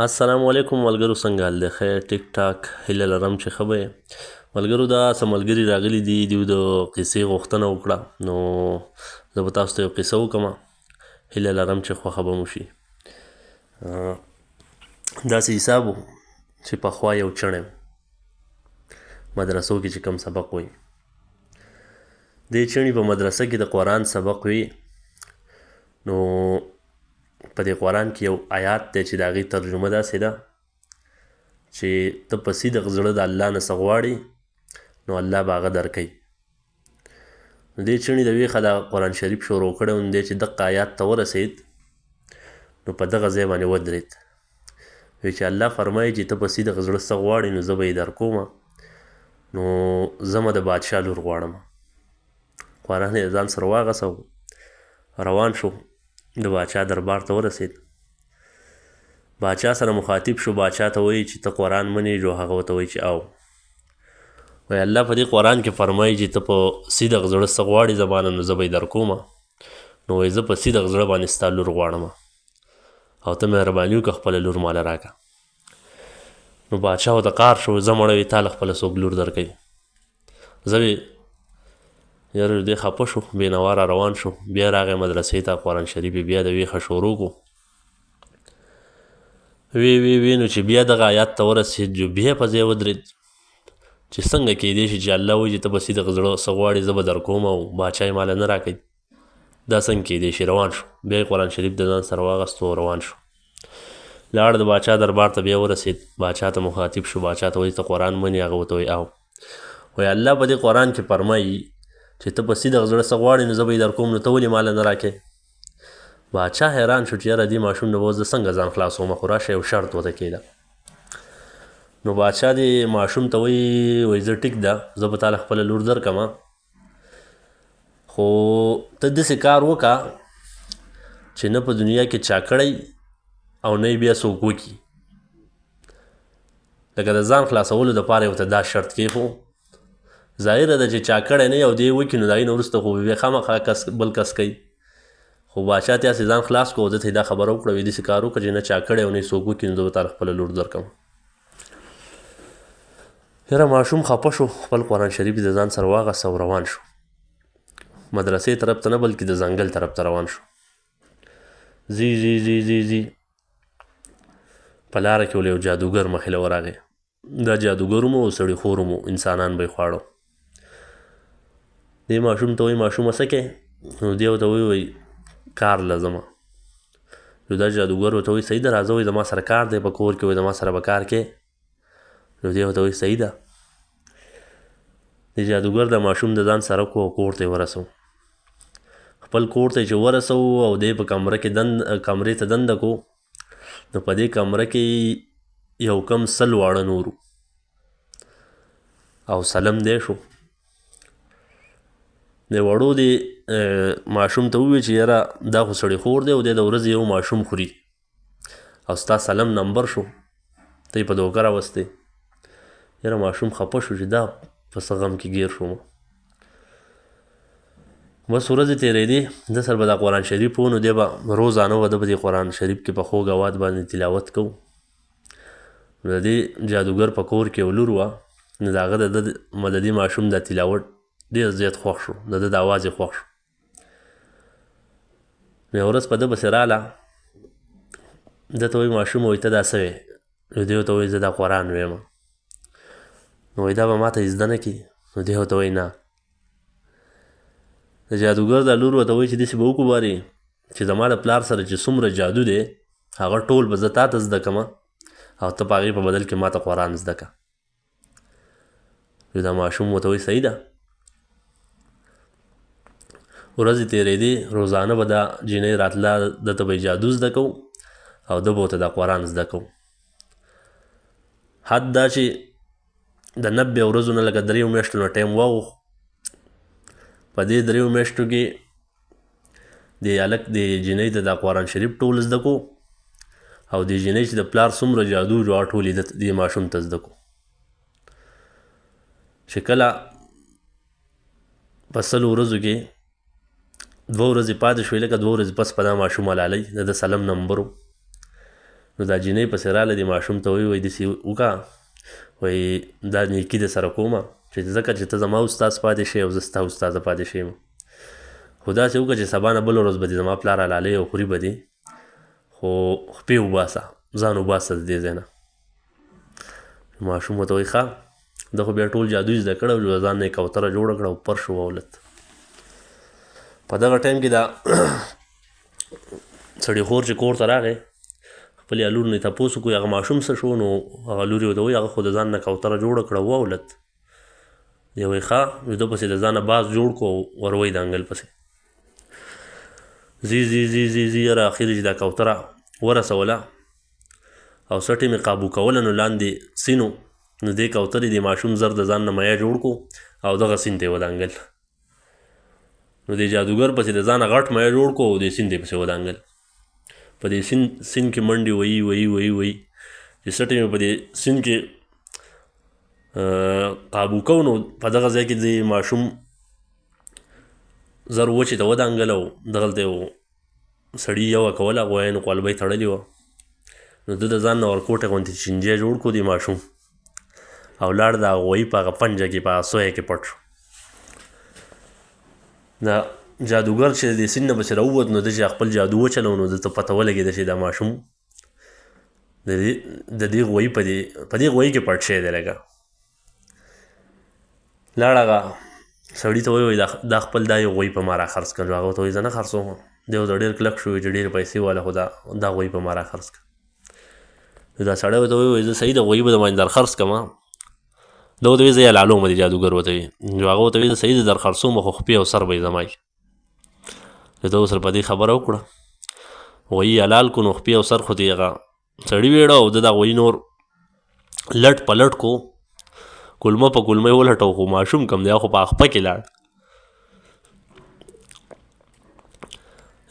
السلام علیکم ملګرو، څنګه حال دی؟ خیر ټیک ټاک. هیله لرم چې ښه به یې. ملګرو، دا څه ملګري راغلي دي، دوی د قصې غوښتنه وکړه، نو زه به تاسو ته یو قصه وکړم. هیله لرم چې خوښه به مو شي. داسې حساب و چې پخوا یو چڼی مدرسو کې چې کوم سبق وایي، دې چڼي په مدرسه کې د قرآن سبق وي. نو په دې قرآن کې یو آیات دی چې د هغې ترجمه داسې ده چې ته په صدق زړه د الله نه څه غواړې، نو الله به هغه درکوي. نو دې چڼي د ویښه دا قرآن شریف شروع کړی و، نو دی چې دقه آیات ته ورسېد، نو په دغه ځای باندې ودرېد. وی چې الله فرمایي چې ته په صدق زړه څه غواړې، نو زه به یې درکومه. نو زه د بادشاه لور غواړم. قرآن یې ځان سره واغسته، روان شو، د باچا دربار ته ورسېد. باچا سره مخاطب شو، باچا ته وایي چې ته قرآن منې؟ جو هغه ورته وایي چې او. وایي الله په دې قرآن کې فرمایي چې ته په صدق زړه څه غواړې زما نه، نو زه به یې درکومه. نو وایي زه په صدق زړه باندې ستا لور غواړم، او ته مهرباني وکړه خپله لور ماله راکړه. نو باچا ورته قار شو، زه مړه وي تا له خپله څوک لور درکوي؟ زه وی یاره دی خفه شو، بېنوا را روان شو. بیا راغی مدرسې ته، قرآن شریف یې بیا د ویښه شروع کړو. وی نو چې بیا دغه آیات ته ورسېد، جو بیا په ځای ودرېد چې څنګه کیدی شي چې الله وایي چې ته په صدق زړه څه غواړې زه به درکوم، او باچا یې ماله نه راکوي؟ دا څنګه کیدی شي؟ روان شو، بیا یې قرآن شریف د ځان سره واغستو او روان شو. لاړ د باچا دربار ته بیا ورسېد، باچا ته مخاطب شو، باچا ته وایي ته قرآن منې؟ هغه ورته وایي او. وایي الله په دې قرآن کې فرمایي چې ته په صدق زړه څه غواړې، نو زه به یې درکوم، نو ته ولې ماله نه راکوې؟ باچا حیران شو چې یاره دې ماشوم نه به اوس زه څنګه ځان خلاصوم، خو راشه یو شرط ورته کېده. نو باچا دې ماشوم ته وایي زه ټیک ده، زه به تا له خپله لور درکړم، خو ته داسې کار وکړه چې نه په دنیا کې چا کړی او نه یې بیا څوک وکړي. لکه د ځان خلاصولو دپاره یې ورته دا شرط کېښو. ظاهره ده چې چا کړی نه او دی یې وکړي، نو د هغې نه وروسته خو بیا خامخا بل کس کوي. خو باچا ته هسې ځان خلاص کړو، ده ته یې دا خبره وکړه، وایي داسې کار وکړه چې نه چا کړی او نه یې څوک وکړي، نو زه به تا له خپله لور درکړم. یاره ماشوم خفه شو، خپل قرآن شریف د ځان سره واغسته او روان شو. مدرسې طرف ته نه بلکې د ځنګل طرف ته روان شو. ځي ځي ځي ځي ځي په لاره کې ولې یو جادوګر مخې له ورغی. دا جادوګر هم و او سړي خور هم و، انسانان به یې خواړه. دې ماشوم ته وایي ماشومه څه کوې؟ نو دی ورته وایي کار له ځمه. نو دا جادوګر ورته وایي صحیح ده، راځه وایي زما سره کار دی په کور کې، وایي زما سره به کار کوې؟ نو دی ورته وایي صحیح ده. د جادوګر د ماشوم د ځان سره کړو او کور ته یې ورسو. خپل کور ته چې ورسو او دی په کمرې ته دنده کړو، نو په دې کمره کې یو کم 100 واړه نور او سلم دی شو. د وړو دی ماشوم ته ووایي چې یاره دا خو سړي خور دی او دی د ورځې یو ماشوم خوري او ستا سلم نمبر شو، ته یې په دوکه راوستی. یاره ماشوم خفه شو چې دا په څه غم کې ګیر شوم. بس ورځې تېرېدې، ده سره به دا قرآن شریف و، نو دی به روزانه به ده په دې قرآن شریف کې په خوږ اواز باندې تلاوت کو. نو د دې جادوګر په کور کې یو لور وه، نو د هغه د دې ماشوم دا تلاوت ډېر زیات خوښ شو، د ده د اواز یې خوښ شو. نو یوه ورځ په ده پسې راله، ده ته وایي ماشومه وایي ته دا څه وې؟ نو دی ورته وایي زه دا قرآن ویم. نو وایي دا به ما ته یې زده نه کړي؟ نو دی ورته وایي نه. د جادوګر دا لور ورته وایي چې داسې به وکړو چې زما د پلار سره چې څومره جادو دی هغه ټول به زه تا ته زده کړم او ته په هغې په بدل کې ما ته قرآن زده کړه. دا ماشوم ورته وایي صحیح ده. ورځې تېرېدې، روزانه به دا جینۍ راتله، ده ته به یې جادو زده کو او ده به ورته دا قرآن زده کو. حد دا چې د 90 ورځو نه لکه 3 میاشتو نه ټایم واوښت. په دې 3 میاشتو کې دې هلک دې جینۍ ته دا قرآن شریف ټول زده کو او دې جینۍ چې د پلار څومره جادو جو هغه ټول یې دې ماشوم ته زده کو. چې کله په 100 ورځو کې 2 ورځې پاتې شوې، لکه 2 ورځې پس په دا ماشوم ملالۍ د ده سلم نمبر و. نو دا جینۍ پسې راله دې ماشوم ته وایي داسې وکړه وایي دا نیکي در سره کومه چې ځکه چې ته زما استاذ پاتې شې او زه ستا استاذه پاتې شیم خو داسې وکړه چې سبا نه بله ورځ به دې زما پلار حلالۍ او خوري به دې خو خپې وباسه ځان وباسه د دې ځای نه ماشوم ورته وایي ښه ده خو بیا ټول جادو زده کړی او ځان نه یې کوتره جوړه کړه او پر شو واولت په دغه ټایم کې دا سړي خور چې کور ته راغی خپلې لور نه یې تپوس وکړو هغه ماشوم څه شو نو هغه لور یې ورته وایي هغه خو د ځان نه کوتره جوړه کړه واولت دی وایي ښه ده پسې د ځانه باز جوړ کړو ور وایي د انګل پسې زی زی زی زی زی یاره اخر چې دا کوتره ورسوله او سټې مې قابو کوله نو لاندې سینو نو دې کوترې د ماشوم زر د ځان نه میا جوړ کړو او دغه سیند ته یې ودانګل نو دې جادوګر پسې د ځانه غټ میا جوړ کړو او دې سیند یې پسې ودانګل په دې سیند کې منډې وهي وهي وهي وهي چې سټې مې په دې سیند کې قابو کوو نو په دغه ځای کې د ماشوم زر وچې ته ودانګل او دغلته یو سړي یوه کوله غویانو قلبۍ تړلې وه نو ده د ځان نه ورکوټه غوندې چینجی جوړ کړو د ماشوم او لاړ د هغه غویي په هغه پنجه کې په هغه سویه کې پټ شو دا جادوګر چې د سیند نه پسې راووت نو ده چې خپل جادو وچلو نو ده ته پته ولګېده چې دا ماشوم د دې غویي په دې غویي کې پټ شوی دی لکه لاړ هغه سړي ته وایي دا خپل دا یو غویي په ما راخرڅ کړ نو هغه ورته وایي زه نه خرڅوم دی ورته ډېر کلک شو چې ډېرې پیسې واله خو دا غویي په ما راخرڅ کړ نو دا سړی ورته وایي زه صحیح د غویي به د باندې در خرڅ کړم ده ورته وایي زه یې لالوم د جادوګر ورته وایي نو هغه ورته وایي زه صحیح د در خرڅوم خو خپې او سر به یې زما وي نو ده ورسره په دې خبره وکړه غویي حلال کړو نو خپې او سر خو دې هغه سړي ویړه او ده دا غویي نور لټ په لټ کو کلمه په کلمه یې ولټو خو ماشوم کم دی خو په اخپه کې لاړ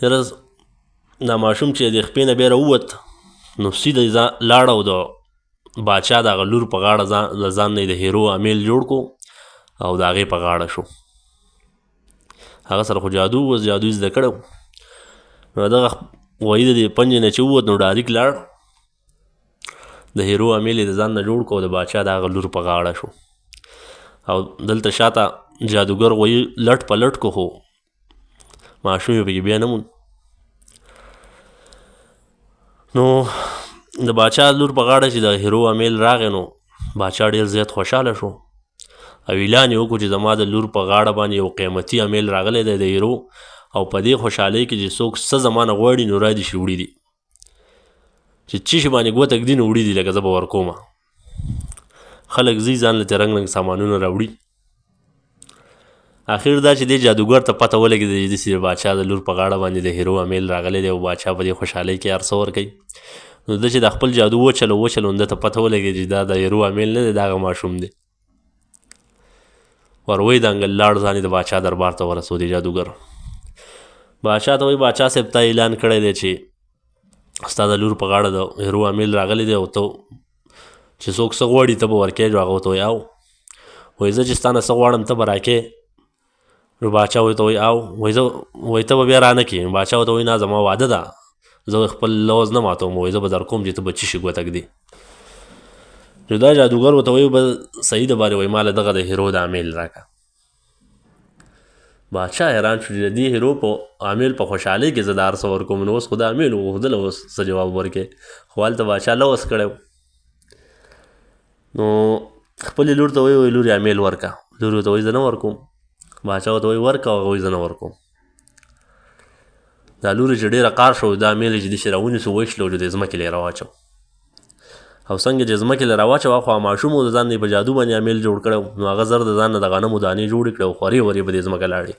یاره دا ماشوم چې د خپې نه بیا راووت نو سیده لاړ او د باچا د هغه لور په غاړه د ځان نه د هیرو امیل جوړ کو او د هغې په غاړه شو هغه سره خو جادو یې زده کړی نو دغه غویي د دې پنجې نه چې ووت نو ډاریک لاړ د هیرو امیل یې د ځان نه جوړ کو او د باچا د هغه لور په غاړه شو او دلته شاته جادوګر غویي لټ په لټ کو خو ماشوم یې پکې بیا نه موند نو د باچا لور په غاړه چې د هیرو امیل راغی نو باچا ډېر زیات خوشحاله شو او اعلان یې وکړو چې زما د لور په غاړه باندې یو قیمتي امیل راغلی دی د هیرو او په دې خوشحالۍ کې چې څوک څه زما نه غواړي نو را دي شي وړي دي چې څه شي باندې ګوته ږدي نو وړي دي لکه زه به ورکومه خلک ځي ځان له رنګ رنګ سامانونه راوړي اخر دا چې دې جادوګر ته پته ولګېده چې داسې د باچا د لور په غاړه باندې د هیرو امیل راغلی دی او باچا په دې خوشحالۍ کې هر څه ورکوي نو ده چې د خپل جادو وچلو نو ده ته پته ولګېد چې دا د هیرو امیل نه دی دا هغه ماشوم دی وروی د انګل لاړ ځان یې د باچا دربار ته ورسو دی جادوګر باچا ته وایي باچا صاحب تا اعلان کړی دی چې ستا د لور په غاړه د هیرو امیل راغلی دی او ته چې څوک څه غواړي ته به ورکوې نو هغه ورته وایي او وایي زه چې ستا نه څه غواړم ته به راکې نو باچا ورته وایي او وایي ته به بیا رانه کړې نو باچا ورته وایي نه زما واده ده زه خپل لوز نه ماتوم وایي زه به در کوم چې ته به څه شي ګوته ږدي نو دا جادوګر ورته وایي به صحیح ده بارې وایي ما له دغه د هیرو د امیل راکړه باچا حیران شو چې د دې هیرو په امیل په خوشحالۍ کې زه د هر څه ورکوم نو اوس خو د امیل وغوښتله اوس څه جواب ورکړې خو هلته باچا لوس کړی نو خپلې لور ته وایي لور یې امیل ورکړه لور ورته وایي زه نه ورکوم باچا ورته وایي ورکړه هغه وایي زه نه ورکوم دا لور چې ډېره قار شو دا امیل چې داسې راونیسو ویشلو د ځمکې له یې راواچو او څنګه چې ځمکې له راواچوه خو ماشوم د ځان نه په جادو باندې امیل جوړ کړی نو هغه زر د ځان نه د غنمو دانې جوړې کړې او خورې ورې به دې ځمکه لاړې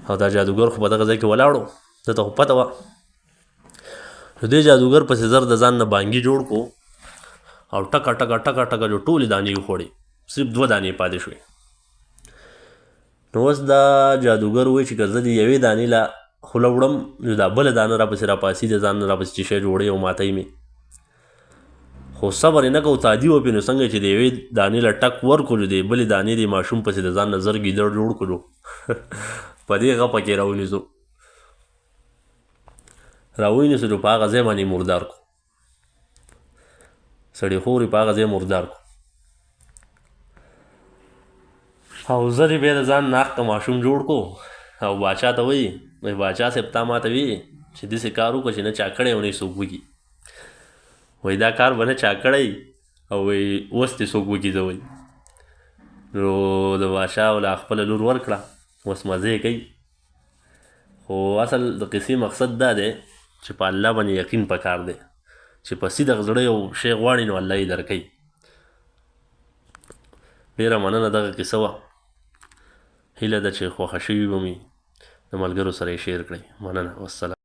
او دا جادوګر خو په دغه ځای کې ولاړو ده ته خو پته وه نو دې جادوګر پسې زر د ځان نه بانګي جوړ کړو او ټکه ټکه ټکه ټکه جو ټولې دانې وخوړې صرف 2 دانې پاتې شوې نو اوس دا جادوګر وایي چې که زه د یوې دانې له خوله وړم نو دا بله دانه راپسې راپاسي د ځان نه راپسې چې شی جوړوي او ماتوي مې خو صبر یې نه کوو تادي وپې نو څنګه چې د یوې دانې له ټک ورکړو د بلې دانې د ماشوم پسې د ځان نه زر ګیدړ جوړ کړو په دې غپه کې راونیسو په هغه ځای باندې مردار کړو سړي خور یې په هغه ځای مردار کړو. او زه دې بیا د ځان ناخته ماشوم جوړ کو او باچا ته وایي باچا صاحب تا ما ته وایي چې داسې کار وکړه چې نه چا کړی او نه یې څوک وکړي. وایي دا کار به نه چا کړی او وایي اوس دې څوک وکړي. زه وایي نو د باچا ولا خپله لور ورکړه، اوس مزې کوي. خو اصل د قصې مقصد دا دی چې په الله باندې یقین پکار دی چې په صدق زړه یو شی غواړي نو الله یې درکوي. ډېره مننه. دغه کیسه وه، هیله ده چې خوښه شوي به مې د ملګرو سره یې شیر کړئ. مننه، والسلام.